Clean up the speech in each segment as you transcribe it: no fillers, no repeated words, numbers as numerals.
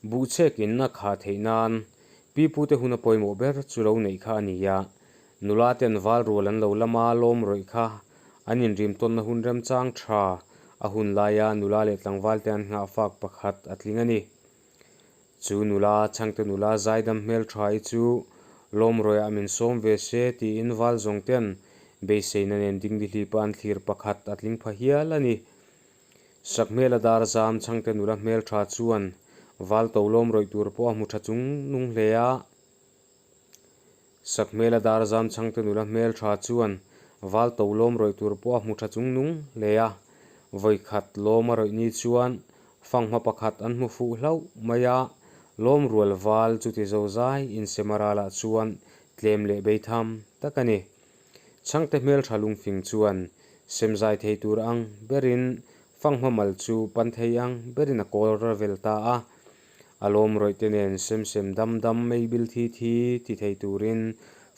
bu chekin na kha theinan pipu te huna poimo ber chulo nei kha ania nula ten wal rolan lo lama lom roi kha anin rim ton na hun rem chang tha a hun laia nula le tlangwal ten nga fak pakhat atlingani chu nula changte nula zaidam mel thai chu lom roi amin som ve se ti in wal zong ten be sein nen ding di pan thlir pakhat atling phahial ani sakmela dar zam changte nula mel tha chuan wal to lom roi tur po mu tha chung nung leya sakmela dar zam changte nula mel tha chuan wal to lom roi tur po mu tha chung nung leya voi khat lom roi ni chuan fanghma pakhat an mu fu hlau maya lom rual wal chu ti zo zai in semarala chuan tlem le be tham takani changte mel thalung fing chuan semzai thei tur ang berin fanghma mal chu pan thei ang berin a kol velta a alom roi tenen sem dam dam mei bil thi ti thei turin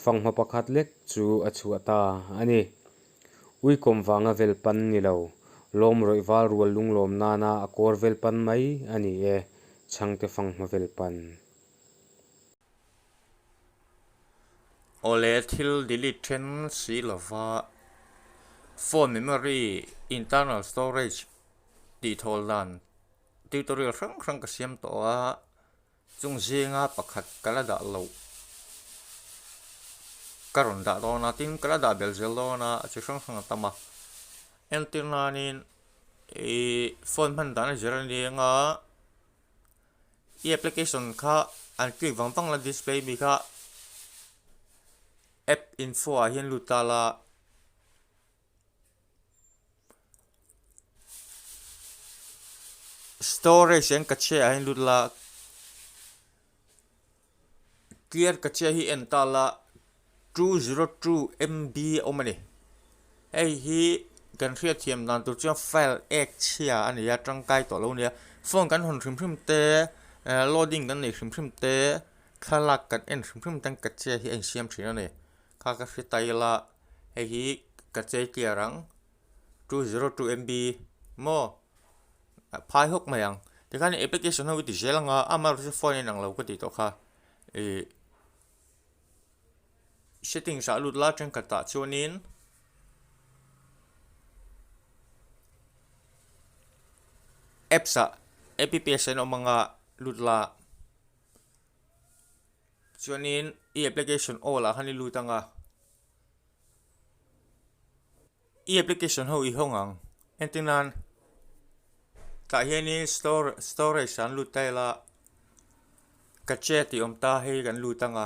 fanghma pakhat lek chu achuata ani uikom wanga vel pan ni lo lom roi wal rual lung lom nana a kor vel pan mai ani e changte fanghma vel pan ole thil delete then si lova phone memory internal storage ti THAWL dan tutorial rang ka siam to a chung zinga pakhat kala da lo karon da do na tin kala da bel zel do na chi rang tama entirnanin e phone man dan jera ni nga e application kha an click wang la display bi kha app info a hian lutala storage en kache a hian lutla clear kache hi entala 202 MB omani ei hi kan ria thiam dan tu chu file ek chia ani ya tangkai to lo nia phone kan hon hrim te loading kan nei hrim te khalak kan en hrim tang kache hi en siam thina ne kha ka hri taila ei hi kache clearang 202 MB mo phai hok mayang tikhan application ho ti jelanga amar se phone nang lo ko ti to kha e setting sa lut la tang kata chuanin apps application o mga lutla chuanin e application ola hani lutanga e application ho I hongang entinan ta hiani storage an lutaila kache ti omta he kan lutanga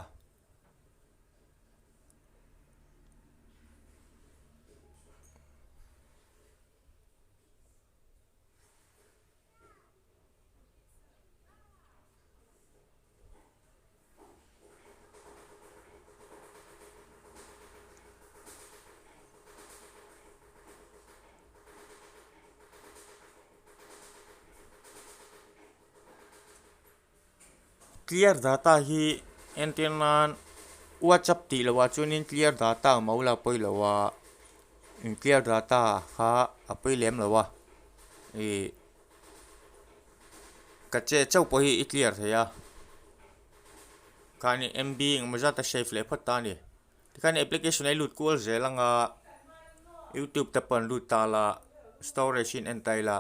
clear data hi entirnan WhatsApp ti lawa chunin clear data maula poi lawa in clear data kha apoi lem lawa e kache chau poi I clear thaya kani MB ngmaja ta save le phata ni tikani application ai lut kul zelanga YouTube tapan lut tala storage in entaila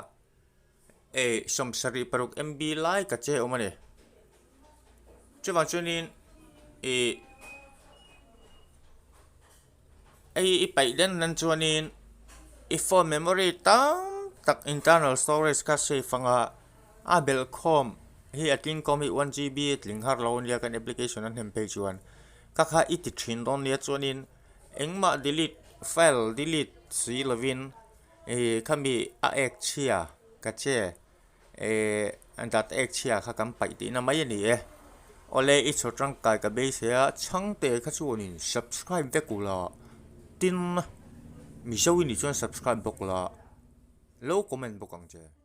e somsari paruk MB lai kache omani chuan chuanin ai pai den nan chuanin phone memory tam tak internal storage ka save fanga a belcom hi atin komi 1GB tling har lo nia kan application an hem page chuan ka kha iti thin don nia chuanin engma delete file delete si lovin khami a ek chia ka che an dat ek chia kha kam pai ti na mai ni e ole I cho tang kai ka be se a changte kha chuanin subscribe te kula tin mi shawi ni chuan subscribe bok la lo comment bokang che